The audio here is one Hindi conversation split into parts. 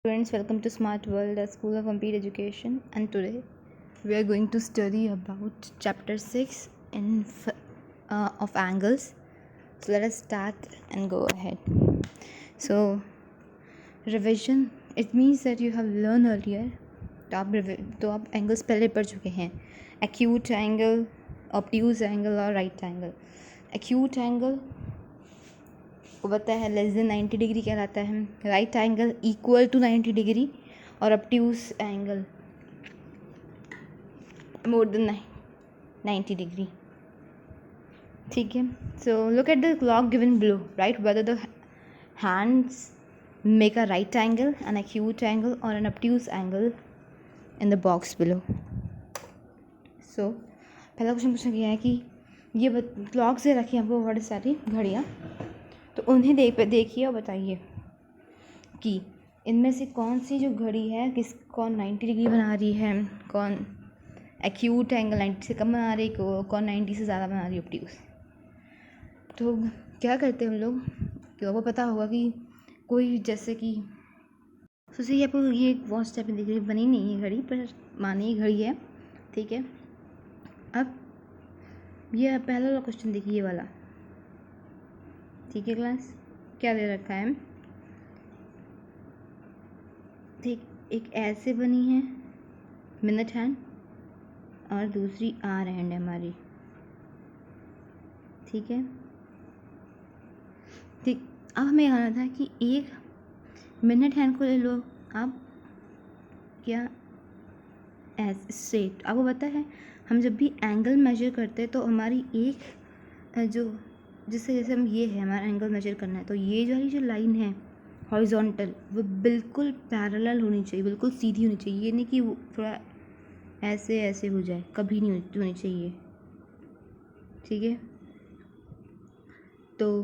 Students, welcome to Smart World, a school of complete education, and today we are going to study about chapter 6 of angles. So let us start and go ahead. So revision, it means that you have learned earlier. तो आप एंगल्स पहले पढ़ चुके हैं, एक्यूट एंगल, ऑब्ट्यूज एंगल और राइट एंगल. एक्यूट एंगल को पता है लेस देन 90 डिग्री कहलाता है, right angle equal to 90 degree और obtuse angle more than 90 degree. ठीक है. So look at the clock given below, right, whether the hands make a right angle, an acute angle और an obtuse angle in the box below. So पहला क्वेश्चन पूछा गया है कि ये क्लॉक से रखी आपको बहुत सारी घड़ियाँ, तो उन्हें देखिए और बताइए कि इनमें से कौन सी जो घड़ी है कौन 90 डिग्री बना रही है, कौन एक्यूट एंगल 90 से कम बना रही है, कौन 90 से ज़्यादा बना रही है ऑब्ट्यूज. तो क्या करते हैं हम लोग कि आपको पता होगा कि कोई जैसे कि सोचिए आपको ये वॉच टाइप में दिख रही, बनी नहीं है घड़ी पर मानिए घड़ी है. ठीक है. अब ये पहला वाला क्वेश्चन देखिए, ये वाला. ठीक है क्लास, क्या दे रखा है. ठीक, एक ऐसे बनी है मिनट हैंड और दूसरी आर हैंड है हमारी. ठीक है. ठीक, अब हमें कहना था कि एक मिनट हैंड को ले लो आप, क्या ऐसे स्ट्रेट. आपको पता है हम जब भी एंगल मेजर करते हैं तो हमारी एक जो जैसे हम ये है हमारा एंगल मेजर करना है, तो ये जो लाइन है हॉरिजॉन्टल वो बिल्कुल पैरेलल होनी चाहिए, बिल्कुल सीधी होनी चाहिए. ये नहीं कि वो थोड़ा ऐसे ऐसे हो जाए, कभी नहीं होनी चाहिए. ठीक है. तो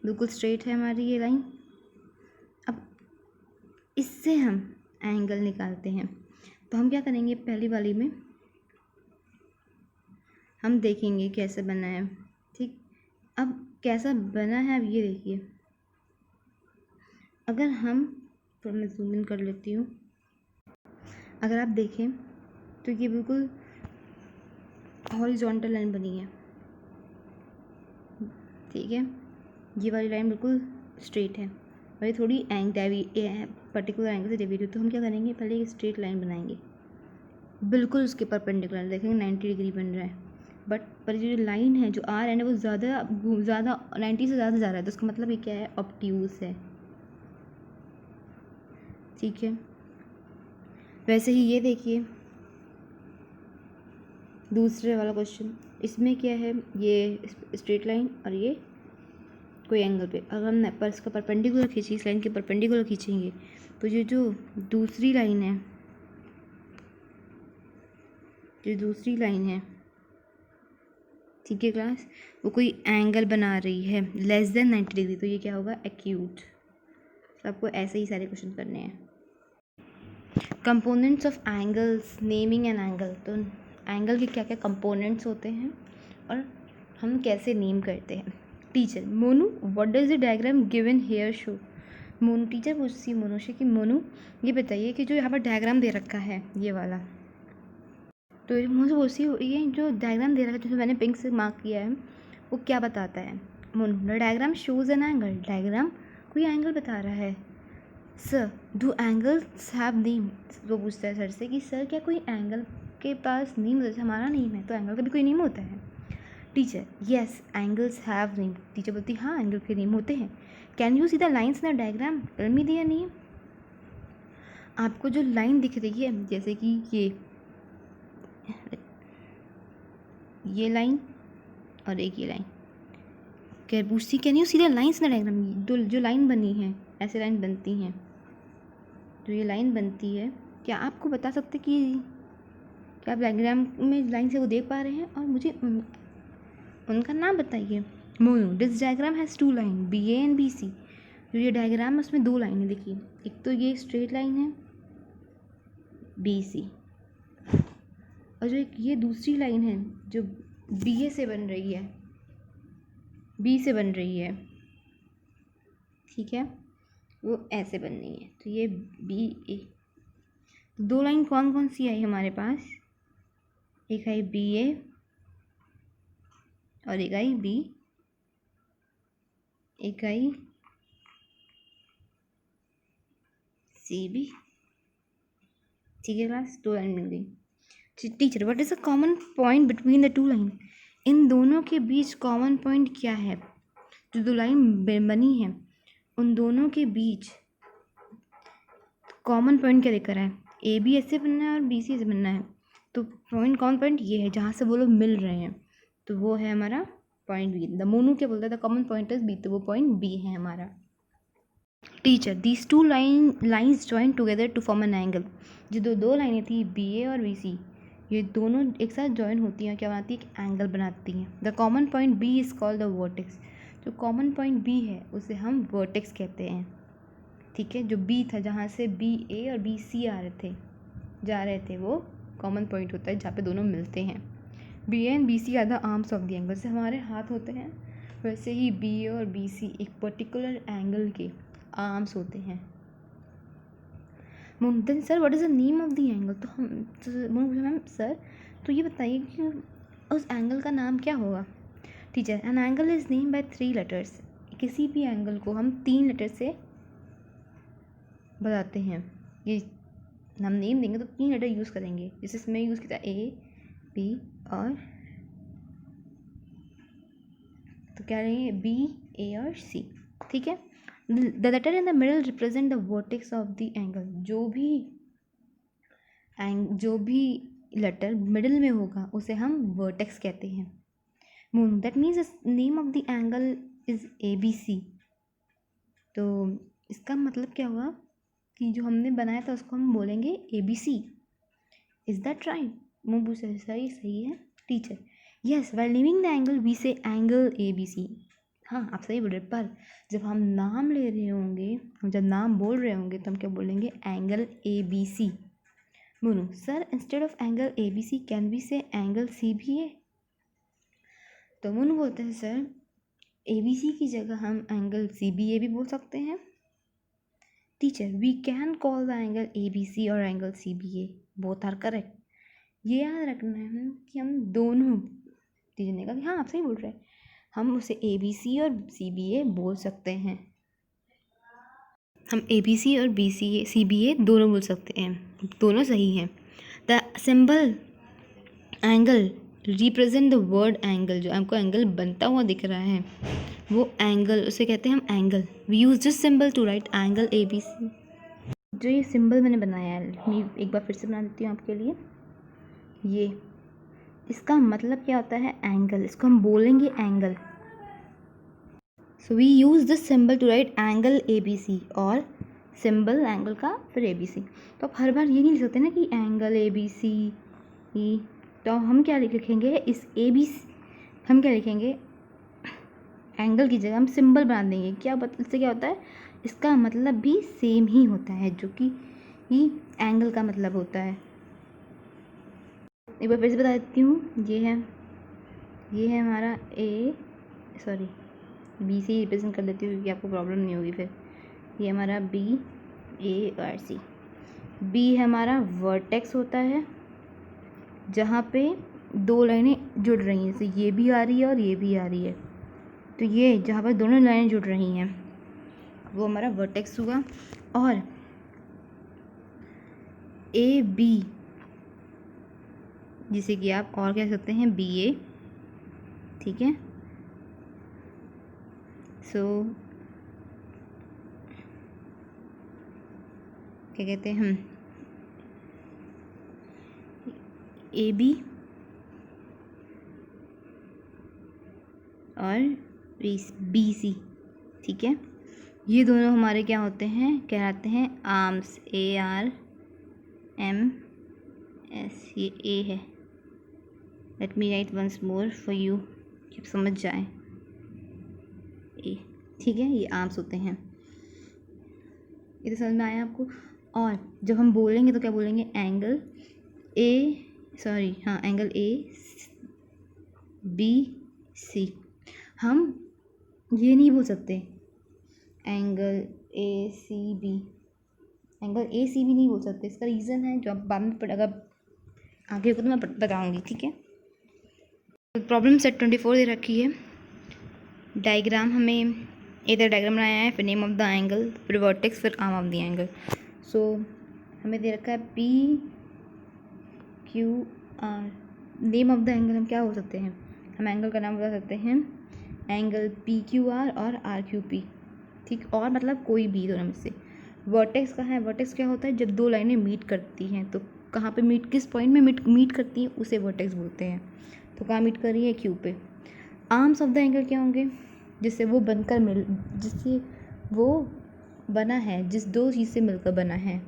बिल्कुल स्ट्रेट है हमारी ये लाइन. अब इससे हम एंगल निकालते हैं, तो हम क्या करेंगे, पहली वाली में हम देखेंगे कैसे बना है. ठीक. अब कैसा बना है अब ये देखिए, अगर हम थोड़ा मैं जूम इन कर लेती हूँ, अगर आप देखें तो ये बिल्कुल हॉरिजॉन्टल लाइन बनी है. ठीक है. ये वाली लाइन बिल्कुल स्ट्रेट है और ये थोड़ी पर्टिकुलर एंगल से डेविएट है. तो हम क्या करेंगे, पहले एक स्ट्रेट लाइन बनाएंगे बिल्कुल उसके परपेंडिकुलर, देखेंगे 90 डिग्री बन रहा है. बट पर जो लाइन है जो आर है वो ज़्यादा 90 से ज़्यादा जा रहा है, तो उसका मतलब ये क्या है, ऑब्ट्यूज है. ठीक है. वैसे ही ये देखिए दूसरे वाला क्वेश्चन, इसमें क्या है, ये स्ट्रेट लाइन और ये कोई एंगल पे अगर हम पर इसका परपेंडिकुलर खींचे, इस लाइन के परपेंडिकुलर खींचेंगे तो ये जो दूसरी लाइन है, ठीक है क्लास, वो कोई एंगल बना रही है लेस देन 90 डिग्री, तो ये क्या होगा, एक्यूट. तो आपको ऐसे ही सारे क्वेश्चन करने हैं. Components of angles, naming an angle. तो एंगल के क्या क्या कंपोनेंट्स होते हैं और हम कैसे नेम करते हैं. Teacher, Monu what does the diagram given here show. Monu, teacher पूछती है मोनू से कि मोनू ये बताइए कि जो यहाँ पर डायग्राम दे रखा है ये वाला, तो मुझे पूछती है ये जो डायग्राम दे रखा है जो मैंने पिंक से मार्क किया है वो क्या बताता है. Monu, the diagram shows an angle. Diagram कोई एंगल बता रहा है. Sir, do angles have name. वो पूछता है सर से कि सर क्या कोई एंगल के पास नेम, जैसे हमारा नेम है तो एंगल का भी कोई नेम होता है. Teacher, yes angles have name. Teacher बोलती है हाँ एंगल के नेम होते हैं. Can you see the lines in the diagram, tell me their name. आपको जो लाइन दिख रही है जैसे कि ये लाइन और एक ये लाइन, क्या पूछती, can you see the lines in the diagram. जो लाइन बनी है, ऐसे लाइन बनती हैं, जो ये लाइन बनती है, क्या आपको बता सकते कि क्या आप डायग्राम में लाइन से वो देख पा रहे हैं, और मुझे उनका नाम बताइए. Monu, this diagram has 2 line B A and B C. जो ये डायग्राम है उसमें 2 लाइनें देखिए, एक तो ये स्ट्रेट लाइन है बी सी, और जो एक ये दूसरी लाइन है जो बी से बन रही है. ठीक है. वो ऐसे बननी है। तो ये बी ए, दो लाइन कौन कौन सी आई हमारे पास, एक आई बी ए और एक आई बी, एक आई सी बी। ठीक है क्लास, दो लाइन मिल गई। Teacher what is a common point between the two line, इन दोनों के बीच कॉमन पॉइंट क्या है। जो दो लाइन बनी है उन दोनों के बीच कॉमन पॉइंट क्या लेकर है, ए बी ऐसे बनना है और बी सी ऐसे बनना है। तो पॉइंट कॉमन पॉइंट ये है जहाँ से वो लोग मिल रहे हैं, तो वो है हमारा पॉइंट बी। द मोनू क्या बोलता है, the common point is B, तो वो पॉइंट बी है हमारा। Teacher these two lines join together to form an angle, जो दो लाइनें थी बी ए और बी सी, ये दोनों एक साथ ज्वाइन होती हैं, क्या बनाती है, एक एंगल बनाती हैं। The common point B is called the vertex, जो कॉमन पॉइंट बी है उसे हम वर्टेक्स कहते हैं। ठीक है, जो बी था जहाँ से बी ए और बी सी जा रहे थे वो कॉमन पॉइंट होता है जहाँ पे दोनों मिलते हैं। B A and B C are the arms of the angle, जैसे हमारे हाथ होते हैं वैसे ही बी ए और बी सी एक पर्टिकुलर एंगल के आर्म्स होते हैं। Then sir what is the name of the angle, तो मैम सर तो ये बताइए कि उस एंगल का नाम क्या होगा। Teacher an angle is name by 3 letters, किसी भी एंगल को हम 3 लेटर से बताते हैं। ये हम नेम देंगे तो 3 लेटर यूज़ करेंगे, जैसे इसमें यूज़ किया ए बी और, तो क्या रहेंगे बी ए और सी। ठीक है, the letter in the middle represent the vertex of the angle, जो भी लेटर मिडल में होगा उसे हम वर्टेक्स कहते हैं। Monu that means name of the angle is A B C, तो इसका मतलब क्या हुआ कि जो हमने बनाया था उसको हम बोलेंगे A B C. Is that right, मुँह से सही है। Teacher yes, while naming the angle we say angle A B C. हाँ आप सही बोल रहे, पर जब हम नाम ले रहे होंगे, हम जब नाम बोल रहे होंगे तो हम क्या बोलेंगे, angle A B C. Monu sir instead of angle A B C can we say angle C B A, तो मोनू बोलते हैं सर ए बी सी की जगह हम एंगल सी बी ए भी बोल सकते हैं। Teacher we can call the angle A B C और angle C B A both are correct, ये याद रखना है कि हम दोनों, टीचर ने कहा कि हाँ आप सही बोल रहे हैं, हम उसे ए बी सी और सी बी ए बोल सकते हैं, हम ए बी सी और बी सी ए सी बी ए दोनों बोल सकते हैं, दोनों सही हैं। The symbol angle represent the word angle, जो हमको एंगल बनता हुआ दिख रहा है वो एंगल, उसे कहते हैं हम angle. We use this symbol to write angle A B C. जो ये सिंबल मैंने बनाया है, मैं एक बार फिर से बना देती हूँ आपके लिए। ये इसका मतलब क्या होता है, एंगल, इसको हम बोलेंगे angle. So we use this symbol to write angle A B C, और सिंबल एंगल का फिर ए बी सी। तो आप हर बार ये नहीं लिख सकते ना कि एंगल ए बी सी ई, तो हम क्या लिखेंगे, इस ए बी सी हम क्या लिखेंगे, एंगल की जगह हम सिंबल बना देंगे। इससे क्या होता है, इसका मतलब भी सेम ही होता है जो कि एंगल का मतलब होता है। एक बार फिर से बता देती हूँ, ये है हमारा बी सी रिप्रेजेंट कर देती हूँ क्योंकि आपको प्रॉब्लम नहीं होगी फिर। ये हमारा बी ए और सी, बी है हमारा वर्टेक्स होता है जहाँ पे दो लाइनें जुड़ रही हैं, जैसे ये भी आ रही है और ये भी आ रही है, तो ये जहाँ पर दोनों लाइनें जुड़ रही हैं वो हमारा वर्टेक्स हुआ। और ए बी, जिसे कि आप और कह सकते हैं बी ए, ठीक है। सो क्या कहते हैं हम, ए बी और बी सी, ठीक है। ये दोनों हमारे क्या होते हैं, कहलाते हैं arms, A R M S, ये ए है। Let me write once more for you कि समझ जाए, ए, ठीक है, ये आर्म्स होते हैं। ये तो समझ में आया आपको। और जब हम बोलेंगे तो क्या बोलेंगे, angle angle A B C. हम ये नहीं बोल सकते एंगल ACB, एंगल ACB नहीं बोल सकते, इसका रीज़न है जो आप बाद में अगर आगे होगा तो मैं बताऊँगी, ठीक है। प्रॉब्लम सेट 24 दे रखी है। डायग्राम हमें इधर डायग्राम बनाया है, फिर नेम ऑफ द एंगल, फिर वर्टेक्स, फिर आर्म ऑफ द एंगल। सो हमें दे रखा है PQR। Name of the angle हम क्या हो सकते हैं, हम एंगल का नाम बता सकते हैं एंगल PQR और RQP, ठीक, और मतलब कोई भी दोनों में से। वर्टेक्स का है, वर्टेक्स क्या होता है, जब दो लाइनें मीट करती हैं तो कहाँ पे मीट, किस पॉइंट में मीट करती हैं उसे वर्टेक्स बोलते हैं। तो कहाँ मीट कर रही है, Q पे। आर्म्स ऑफ द एंगल क्या होंगे, जिससे वो बना है, जिस दो चीज़ से मिलकर बना है,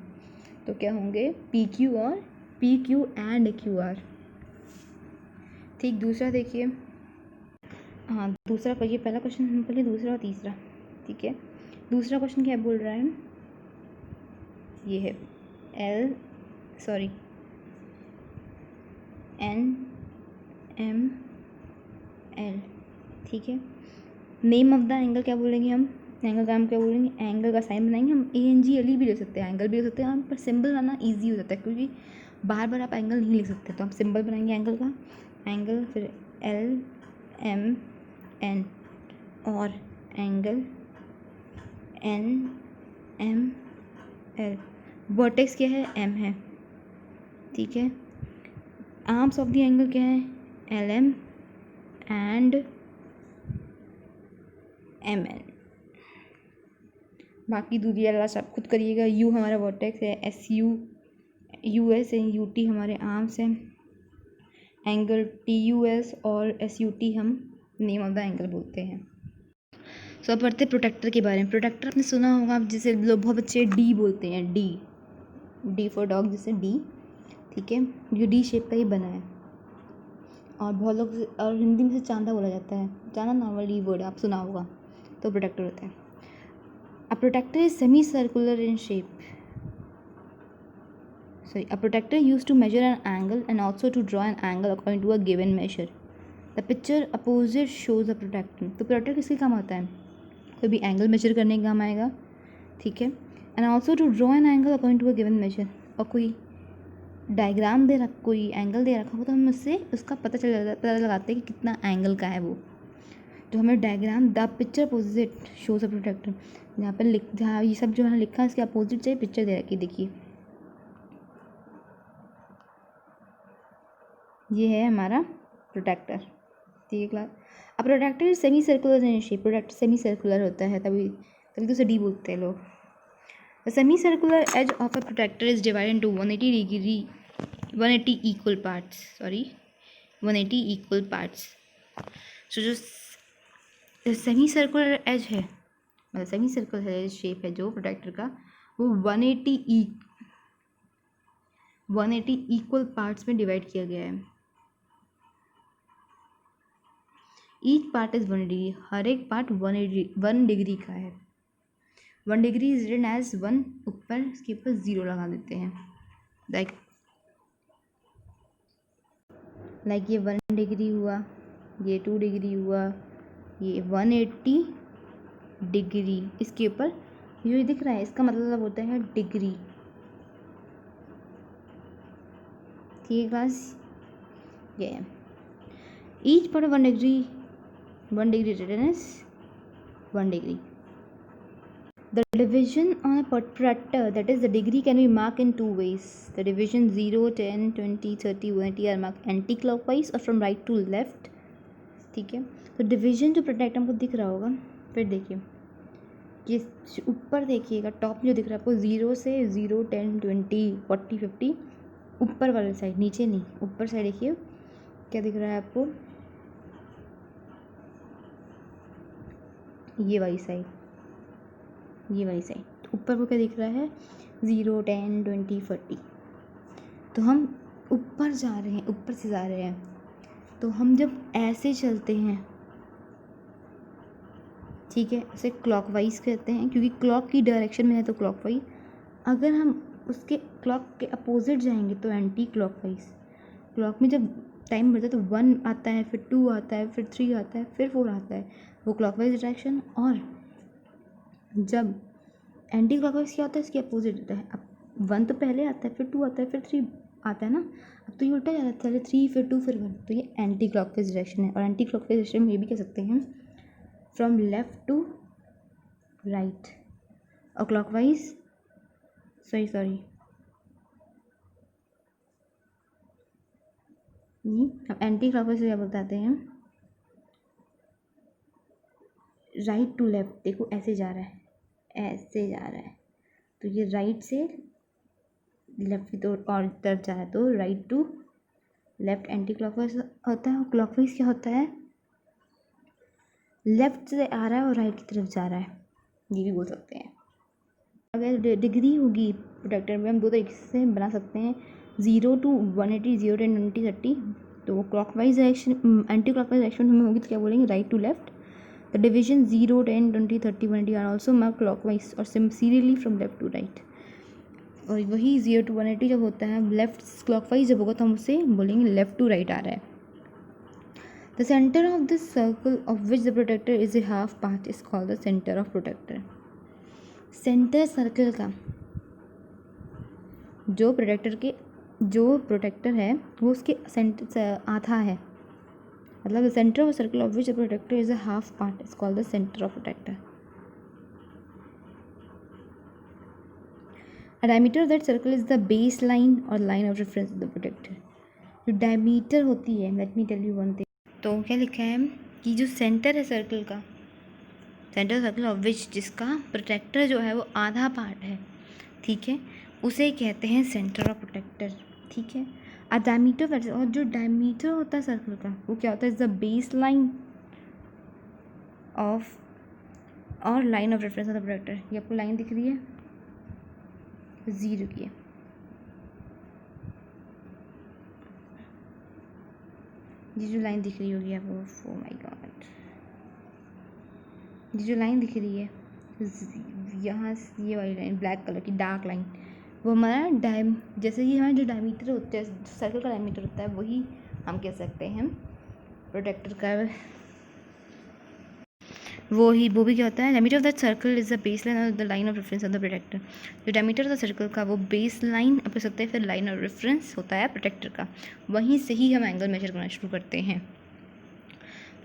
तो क्या होंगे, PQ और PQ एंड QR, ठीक। दूसरा देखिए, हाँ दूसरा पढ़िए, पहला क्वेश्चन हम पढ़िए, दूसरा और तीसरा, ठीक है। दूसरा क्वेश्चन क्या बोल रहा है, ये है NML, ठीक है। नेम ऑफ द एंगल क्या बोलेंगे हम, एंगल का हम क्या बोलेंगे, एंगल का साइन बनाएंगे हम ANGLE भी ले सकते हैं, एंगल भी ले सकते हैं हम, पर सिंबल बनाना ईजी हो जाता है क्योंकबार बार आप एंगल नहीं लिख सकते, तो हम सिंबल बनाएंगे एंगल का, एंगल, फिर LMN और एंगल NML। वर्टेक्स क्या है, M है, ठीक है। आर्म्स ऑफ द एंगल क्या है, LM एंड MN। बाकी दूसरी वाला सब खुद करिएगा। U हमारा वर्टेक्स है, US है, UT हमारे आर्म्स हैं, एंगल TUS और SUT हम नेम ऑफ द एंगल बोलते हैं। सो अब पढ़ते प्रोटेक्टर के बारे में। प्रोटेक्टर आपने सुना होगा, जिसे लोग बहुत बच्चे D बोलते हैं, D फॉर डॉग, जिसे D, ठीक है। ये D शेप का ही बना है और बहुत लोग, और हिंदी में से चांदा बोला जाता है, चांदा नॉर्मली वर्ड आप सुना होगा, तो प्रोटेक्टर होता है। A protector is semi-circular in shape. A protector used to measure an angle and also to draw an angle according to a given measure. The picture opposite shows a protector. तो प्रोटेक्टर किसके काम आता है, कोई भी एंगल मेजर करने का काम आएगा, ठीक है। And also to draw an angle according to a given measure, और कोई डायग्राम कोई एंगल दे रखा हो तो हम उससे उसका पता लगाते हैं कि कितना एंगल का है वो। जो हमें diagram, the picture opposite shows a protractor, जहाँ पर जहाँ ये सब जो है लिखा है इसके अपोजिट से पिक्चर दे रखी, देखिए ये है हमारा प्रोटेक्टर, ठीक है क्लास। अब protractor semi circular in shape, protractor semi circular होता है, तभी तो उसे D बोलते हैं लोग। The semi circular edge of a protractor is divided into 180 equal parts. So जो सेमी सर्कुलर एज है, मतलब सेमी सर्कुलर एज शेप है जो प्रोटेक्टर का, वो 180 इक्वल पार्ट्स में डिवाइड किया गया है। ईच पार्ट इज 1 डिग्री, हर एक पार्ट 1 डिग्री का है। 1 डिग्री इज रिटन एज 1, ऊपर इसके ऊपर 0 लगा देते हैं, लाइक ये 1 डिग्री हुआ, ये 2 डिग्री हुआ, ये 180 डिग्री, इसके ऊपर जो दिख रहा है इसका मतलब होता है डिग्री, ठीक है क्लास। ये each part 1 degree written as 1 degree. The division on a protractor, that is the degree, can be marked in 2 ways. The division 0, 10, 20, 30, 180 are marked anti-clockwise or from right to left, ठीक है। तो डिवीजन जो प्रोट्रैक्टर हमको दिख रहा होगा, फिर देखिए ये ऊपर देखिएगा, टॉप जो दिख रहा है आपको 0 से 0, 10, 20, 40, 50, ऊपर वाले साइड, नीचे नहीं, ऊपर साइड देखिए क्या दिख रहा है आपको, ये वाली साइड, तो ऊपर को क्या दिख रहा है, 0, 10, 20, 40। तो हम ऊपर जा रहे हैं, ऊपर से जा रहे हैं, तो हम जब ऐसे चलते हैं, ठीक है, उसे क्लॉकवाइज कहते हैं, क्योंकि क्लॉक की डायरेक्शन में है तो क्लॉकवाइज। अगर हम उसके क्लॉक के अपोजिट जाएंगे तो एंटी क्लॉकवाइज। क्लॉक में जब टाइम बढ़ता है तो 1 आता है, फिर 2 आता है, फिर 3 आता है, फिर 4 आता है, वो क्लॉकवाइज डायरेक्शन। और जब एंटी क्लॉकवाइज क्या होता है, इसके अपोजिट होता है। अब 1 तो पहले आता है, फिर 2 आता है, फिर 3 आता है ना। अब तो ये उल्टा जा रहा है, पहले 3 फिर 2 फिर 1, तो ये एंटी क्लॉकवाइज डायरेक्शन है। और एंटी क्लॉकवाइज डायरेक्शन में ये भी कह सकते हैं फ्रॉम लेफ्ट टू राइट। और क्लॉकवाइज सॉरी अब एंटी क्लॉकवाइज क्या बताते हैं, राइट टू लेफ्ट। देखो ऐसे जा रहा है, ऐसे जा रहा है, तो ये राइट से लेफ्ट की तो और तरफ जा रहा है, तो right to left anti clockwise होता है। और क्लॉकवाइज क्या होता है, लेफ्ट से आ रहा है और राइट की तरफ जा रहा है, ये भी बोल सकते हैं। अगर डिग्री होगी प्रोटेक्टर में, हम दो तरीके से बना सकते हैं, 0 to 180, 0 to 20, 30। तो clockwise direction, anti clockwise direction में होगी तो क्या बोलेंगे, right to left. The division 0, 10, 20, 30, 180 are also marked clockwise और serially from left to right. और वही 0 to 180 जब होता है लेफ्ट क्लॉकवाइज जब होगा तो हम उसे बोलेंगे लेफ्ट टू राइट आ रहा है। The centre of this circle of which the protractor is a half part is called the centre of protractor. Centre circle का जो प्रोटेक्टर है वो उसके सेंटर आधा है, मतलब the centre of circle of which the protractor is a half part is called the centre of protractor. A diameter of that circle is the baseline or line of reference of the protector। जो डायमीटर होती है, let me tell you one thing, तो क्या लिखा है कि जो सेंटर है सर्कल का, सेंटर सर्कल ऑफ विच, जिसका प्रोटेक्टर जो है वो आधा पार्ट है, ठीक है, उसे कहते हैं सेंटर ऑफ प्रोटेक्टर, ठीक है। अ डायमीटर, और जो डायमीटर होता है सर्कल का वो क्या होता है, is the base line of और line of reference of the protractor. ये आपको लाइन दिख रही है 0 की है, ये जो लाइन दिख रही होगी आपको, ओ माय गॉड, ये जो लाइन दिख रही है यहाँ से, ये वाली लाइन ब्लैक कलर की डार्क लाइन, वो हमारा जैसे ये हमारा जो डायमीटर होता है, सर्कल का डायमीटर होता है, वही हम कह सकते हैं प्रोटेक्टर का, वो भी क्या होता है, diameter of the circle is the base line of the line of reference of the protractor. जो डायमीटर ऑफ द सर्कल का वो बेस लाइन आप कह सकते हैं, फिर लाइन ऑफ रेफरेंस होता है प्रोटेक्टर का, वहीं से ही हम एंगल मेजर करना शुरू करते हैं।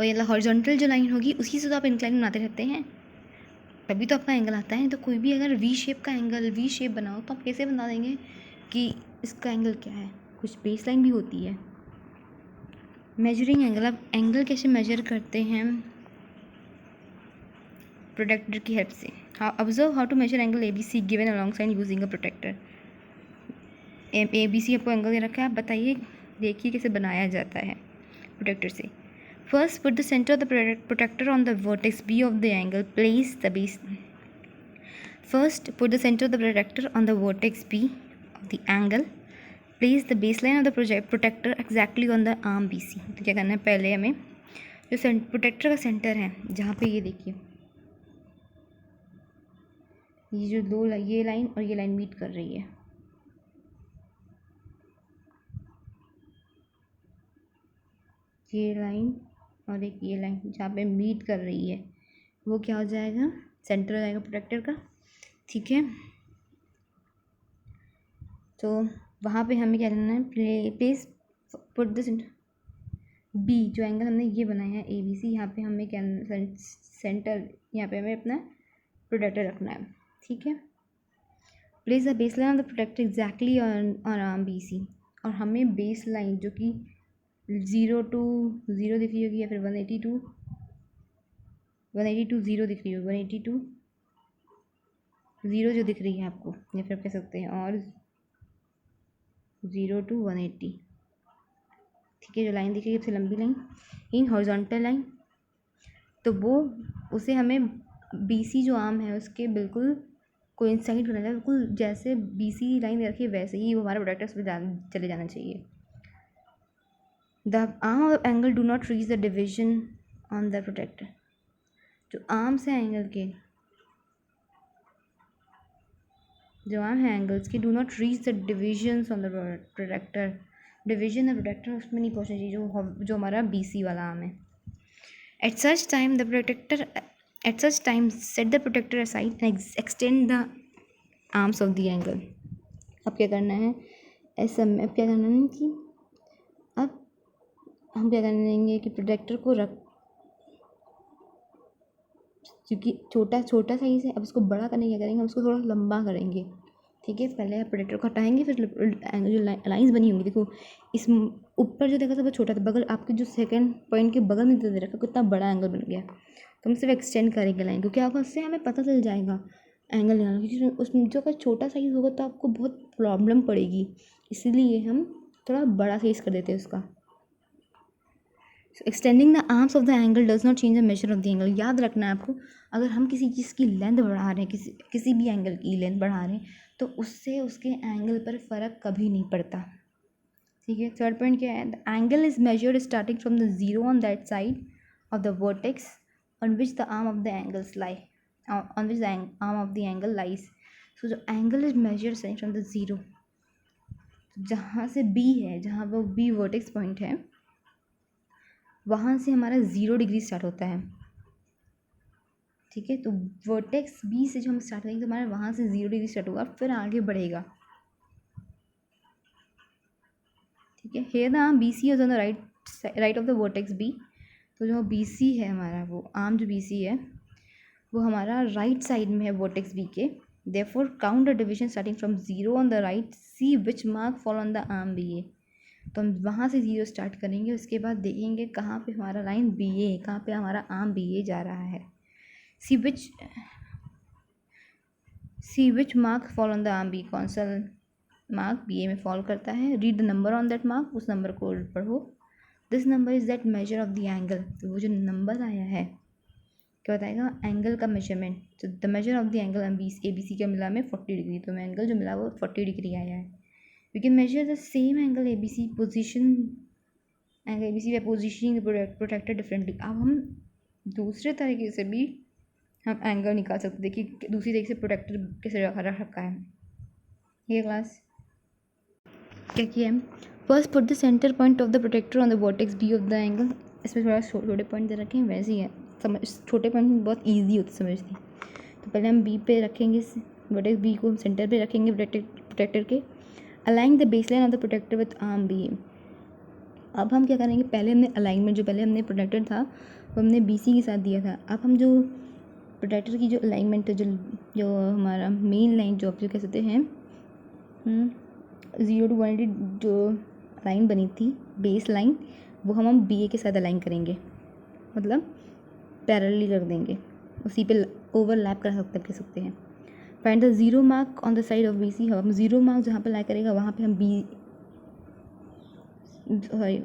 वही मतलब हॉरिजॉन्टल जो लाइन होगी उसी से तो आप इंक्लाइन बनाते रहते हैं, तभी तो आपका एंगल आता है। तो कोई भी अगर वी शेप का एंगल, वी शेप बनाओ तो आप कैसे बना देंगे कि इसका एंगल क्या है, कुछ बेस लाइन भी होती है। मेजरिंग एंगल, आप एंगल कैसे मेजर करते हैं प्रोटेक्टर की हेल्प से। Observe how to measure angle ABC given alongside using a protractor. ABC आपको एंगल दे रखा है, आप बताइए, देखिए कैसे बनाया जाता है प्रोटेक्टर से। First put the centre of the protractor on the vertex B of the angle, place the base। First put the center of the protector on the vertex B of the angle, place the baseline of the protector exactly on the arm BC। तो क्या करना है, पहले हमें जो प्रोटेक्टर का सेंटर है, जहाँ पे ये देखिए ये जो दो ये लाइन और ये लाइन मीट कर रही है, ये लाइन और एक ये लाइन जहाँ पे मीट कर रही है, वो क्या हो जाएगा, सेंटर हो जाएगा प्रोटेक्टर का, ठीक है। तो वहाँ पे हमें क्या करना है, place put the centre B, जो एंगल हमने ये बनाया है ABC, यहाँ पे हमें क्या सेंटर, यहाँ पे हमें अपना प्रोटेक्टर रखना है, ठीक है। Place the base line of the protractor exactly on arm BC, और हमें बेस लाइन जो कि 0 to 0 दिख रही होगी, या फिर 180 to 0 दिख रही होगी, 180 to 0 जो दिख रही है आपको, या फिर कह सकते हैं और 0 to 180, ठीक है। जो लाइन दिख रही है सबसे लंबी लाइन, इन हॉरिजॉन्टल लाइन, तो वो उसे हमें BC जो आर्म है उसके बिल्कुल कोइंसाइड होना चाहिए, बिल्कुल जैसे BC लाइन रखी है वैसे ही वो हमारे प्रोटेक्टर्स पे चले जाना चाहिए। The arm of angle do not reach the division on the protractor. जो आर्म्स हैं एंगल के, जो आर्म है एंगल्स की, do not reach the divisions on the protractor. Division है प्रोटेक्टर उसमें नहीं पहुंचना चाहिए जो हमारा BC वाला आर्म है। At such time the protractor At such time, set the protector aside and extend the arms of the angle. अब क्या करना है, ऐसा में अब क्या करना है कि अब हम क्या करेंगे कि प्रोटेक्टर को रख, क्योंकि छोटा छोटा साइज है, अब इसको बड़ा करने क्या करेंगे, हम इसको थोड़ा लंबा करेंगे। ठीक है, पहले आप प्रोटेक्टर को हटाएंगे, फिर जो लाइंस बनी होंगी, देखो इस ऊपर जो देखा था वो छोटा था, बगल आपके जो सेकंड पॉइंट के बगल में दे रखा कितना बड़ा एंगल बन गया। तो हम सिर्फ एक्सटेंड करेंगे लाइन को, क्या होगा उससे हमें पता चल जाएगा एंगल लगाना, क्योंकि उसमें जो अगर छोटा साइज़ होगा तो आपको बहुत प्रॉब्लम पड़ेगी, इसीलिए हम थोड़ा बड़ा साइज़ कर देते हैं उसका। Extending the arms of the angle does not change the measure of the angle. याद रखना है आपको, अगर हम किसी चीज़ की लेंथ बढ़ा रहे हैं, किसी भी एंगल की लेंथ बढ़ा रहे हैं, तो उससे उसके एंगल पर फ़र्क कभी नहीं पड़ता। ठीक है, थर्ड पॉइंट क्या है, the angle is measured starting from the zero on that side of the vertex on which the arm of the angles lie, on which the arm of the angle lies. So जो angle is measured starting from the zero, जहाँ से बी है, जहाँ वो बी वर्टेक्स पॉइंट है, वहाँ से हमारा 0 डिग्री स्टार्ट होता है। ठीक है, तो वर्टेक्स बी से जो हम स्टार्ट करेंगे तो हमारा वहाँ से 0 डिग्री स्टार्ट होगा, फिर आगे बढ़ेगा। ठीक है, here the arm B C is on the right of the vertex B. तो जो बी सी है हमारा, वो आर्म जो बी सी है वो हमारा राइट साइड में है वर्टेक्स बी के। Therefore count the division starting from 0 on the right, see which mark fall on the arm B A. तो हम वहाँ से 0 स्टार्ट करेंगे, उसके बाद देखेंगे कहाँ पे हमारा लाइन बी ए है, कहाँ पे हमारा आर्म बी ए जा रहा है। See which mark fall on the arm B, कौन सा मार्क बी ए में फॉल करता है। Read the number on that mark, उस नंबर को पढ़ो। This number is that measure of the angle. तो वो जो नंबर आया है क्या बताएगा, एंगल का मेजरमेंट। तो the measure of the angle A B C का मिला में 40 डिग्री, तो एंगल जो मिला वो 40 डिग्री आया है। We can measure the same angle A B C position, angle A B C by positioning the protractor differently. अब हम दूसरे तरीके से भी हम एंगल निकाल सकते, देखिए दूसरी तरीके से प्रोटेक्टर कैसे रखा है। ये क्लास क्या किया है, first put the centre point of the protractor on the vertex B of the angle. इसमें थोड़ा छोटे पॉइंट दे रखे हैं, वैसे ही है, समझ छोटे पॉइंट बहुत ईजी होते समझने। तो पहले हम बी पे रखेंगे, वर्टेक्स बी को हम सेंटर पे रखेंगे प्रोटेक्टर के। Align the base line of the protractor with arm B. अब हम क्या करेंगे, पहले हमने अलाइनमेंट, जो पहले हमने प्रोटेक्टर था वो हमने बी सी के साथ दिया था। अब हम जो प्रोटेक्टर की जो अलाइनमेंट है, जो हमारा मेन लाइन जो आप जो कह सकते हैं 0 to 180 जो लाइन बनी थी बेस लाइन, वो हम बी ए के साथ अलाइन करेंगे, मतलब पैरेलली रख देंगे, उसी पे ओवरलैप कह सकते हैं। Find the zero mark on the side of B C. हम जीरो मार्क जहाँ पे लाई करेगा वहाँ पे हम B,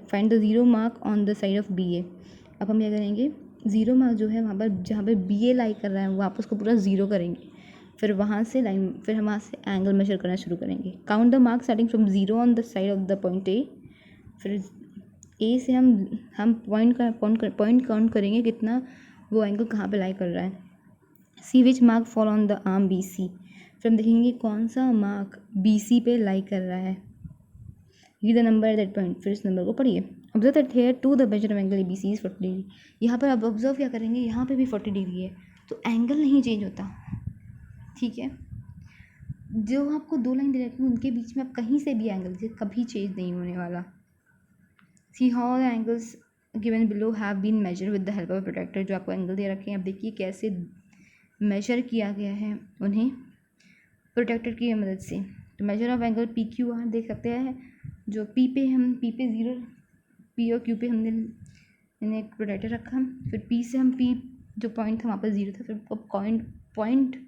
find the zero mark on the side of B A. अब हम क्या करेंगे, ज़ीरो मार्क जो है वहाँ पर जहाँ पर बी ए लाई कर रहा है वहाँ पर उसको पूरा ज़ीरो करेंगे, फिर वहाँ से लाइन, फिर हम वहाँ से एंगल मेजर करना शुरू करेंगे। Count the mark starting from 0 on the side of the point A. फिर ए से हम पॉइंट काउंट करेंगे कितना वो एंगल कहाँ पे लाई कर रहा है। See which mark fall on the arm B C. फिर हम देखेंगे कौन सा मार्क बी सी पे लाई कर रहा है। Read the number at that point, फिर इस नंबर को पढ़िए। Observe that here to the measure of angle A B C is 40 degree. यहाँ पर आप ऑब्जर्व क्या करेंगे, यहाँ पे भी 40 डिग्री है, तो एंगल नहीं चेंज होता। ठीक है, जो आपको दो लाइन दे रखी है उनके बीच में आप कहीं से भी एंगल से कभी चेंज नहीं होने वाला। See how the angles given below have been measure with the help of protractor. जो आपको एंगल दे रखे हैं, अब देखिए कैसे मेजर किया गया है उन्हें प्रोटेक्टर की मदद से। तो major of angle P Q R देख सकते हैं, जो पी पे 0, पी और क्यू पे हमने इन्हें एक प्रोटेक्टर रखा, फिर पी से हम पी जो पॉइंट था वहाँ पर 0 था, फिर पॉइंट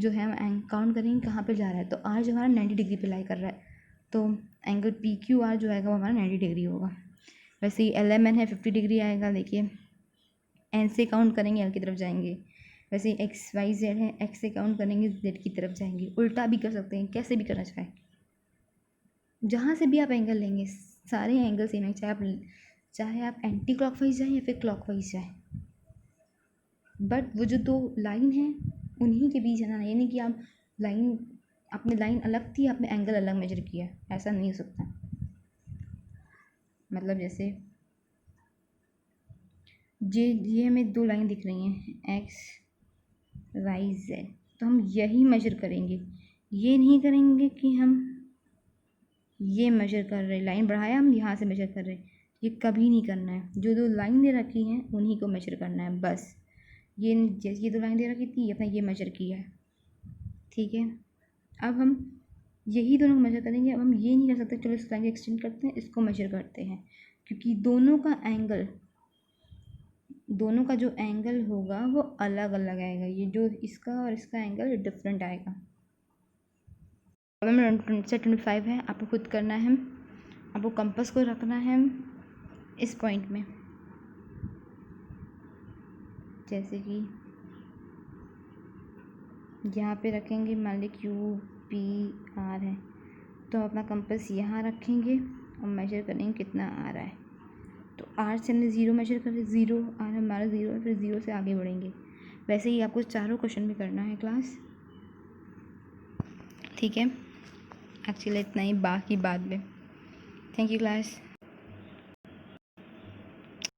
जो है हम काउंट करेंगे कहाँ पे जा रहा है। तो आर जो हमारा 90 डिग्री पे लाई कर रहा है, तो एंगल पी क्यू आर जो आएगा वो हमारा 90 डिग्री होगा। वैसे ही एल एम एन है 50 डिग्री आएगा, देखिए एन से काउंट करेंगे एल की तरफ जाएंगे। वैसे ही एक्स वाई जेड है, एक्स से काउंट करेंगे जेड की तरफ जाएंगे। उल्टा भी कर सकते हैं, कैसे भी करना चाहें, जहाँ से भी आप एंगल लेंगे सारे एंगल सेम है, चाहे आप एंटी क्लॉकवाइज जाएँ या फिर क्लॉकवाइज जाएँ, बट वो जो दो लाइन है उन्हीं के बीच जाना, यानी कि आप लाइन, आपने लाइन अलग थी, आपने एंगल अलग मेजर किया, ऐसा नहीं हो सकता। मतलब जैसे ये हमें दो लाइन दिख रही हैं, एक्स वाई जेड, तो हम यही मेजर करेंगे, ये नहीं करेंगे कि हम ये मेजर कर रहे, लाइन बढ़ाया हम यहाँ से मेजर कर रहे, ये कभी नहीं करना है। जो दो लाइन दे रखी हैं उन्हीं को मेजर करना है बस। ये दो लाइन दे रखी थी, अपना ये मेजर किया है, ठीक है। अब हम यही दोनों को मेजर करेंगे। अब हम ये नहीं कर सकते चलो इस लाइन को एक्सटेंड करते हैं, इसको मेजर करते हैं, क्योंकि दोनों का जो एंगल होगा वो अलग अलग आएगा। ये जो इसका और इसका एंगल डिफरेंट आएगा। प्रॉब्लम 25 है, आपको खुद करना है। आपको कंपास को रखना है इस पॉइंट में, जैसे कि यहाँ पे रखेंगे, मान ली QPR है, तो हम अपना कंपास यहाँ रखेंगे और मेजर करेंगे कितना आ रहा है। तो R से हमने 0 मेजर कर रहे, 0 R हमारा 0 है, फिर 0 से आगे बढ़ेंगे। वैसे ही आपको चारों क्वेश्चन में करना है क्लास, ठीक है। एक्चुअली इतना ही, बाकी बाद में। Thank you class.